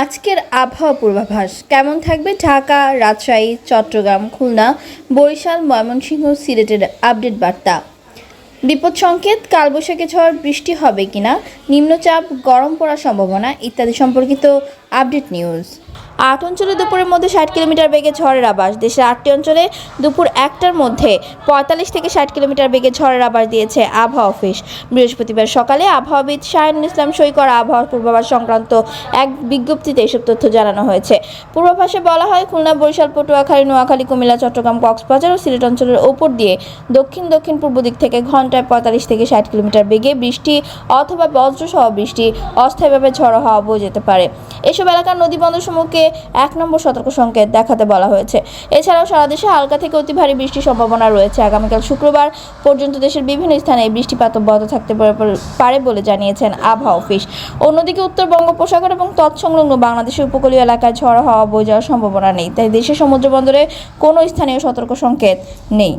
আজকের আবহাওয়া পূর্বাভাস কেমন থাকবে ঢাকা, রাজশাহী, চট্টগ্রাম, খুলনা, বরিশাল, ময়মনসিংহ, সিলেটের আপডেট বার্তা। বিপদ সংকেত, কালবৈশাখী ঝড়, বৃষ্টি হবে কিনা, নিম্নচাপ, গরম পড়ার সম্ভাবনা ইত্যাদি সম্পর্কিত আপডেট নিউজ। 8 অঞ্চলে দুপুরের মধ্যে 60 কিলোমিটার বেগে ঝড়ের আভাস। দেশের 8টি অঞ্চলে দুপুর 1টার মধ্যে 45 থেকে 60 কিলোমিটার বেগে ঝড়ের আভাস দিয়েছে আবহাওয়া অফিস। বৃহস্পতিবার সকালে আবহাওয়াবিদ শাহিনুল ইসলাম সই করা আবহাওয়া পূর্বাভাস সংক্রান্ত এক বিজ্ঞপ্তিতে এসব তথ্য জানানো হয়েছে। পূর্বাভাসে বলা হয়, খুলনা, বরিশাল, পটুয়াখালী, নোয়াখালী, কুমিল্লা, চট্টগ্রাম, কক্সবাজার ও সিলেট অঞ্চলের ওপর দিয়ে দক্ষিণ দক্ষিণ পূর্ব দিক থেকে ঘন্টায় 45 থেকে 60 কিলোমিটার বেগে বৃষ্টি অথবা বজ্রসহ বৃষ্টি, অস্থায়ীভাবে ঝড়ো হাওয়া বয়ে যেতে পারে। এসব এলাকার নদী বন্দরসমূহকে 1 নম্বর সতর্ক সংকেত দেখাতে বলা হয়েছে। এছাড়াও সারা দেশে হালকা থেকে অতি ভারী বৃষ্টির সম্ভাবনা রয়েছে। আগামীকাল শুক্রবার পর্যন্ত দেশের বিভিন্ন স্থানে বৃষ্টিপাত অব্যাহত থাকতে পারে বলে জানিয়েছেন আবহাওয়া অফিস। অন্যদিকে উত্তর বঙ্গোপসাগর এবং তৎসংলগ্ন বাংলাদেশের উপকূলীয় এলাকায় ঝড়ো হাওয়া বয়ে যাওয়ার সম্ভাবনা নেই, তাই দেশের সমুদ্র বন্দরে কোনো স্থানীয় সতর্ক সংকেত নেই।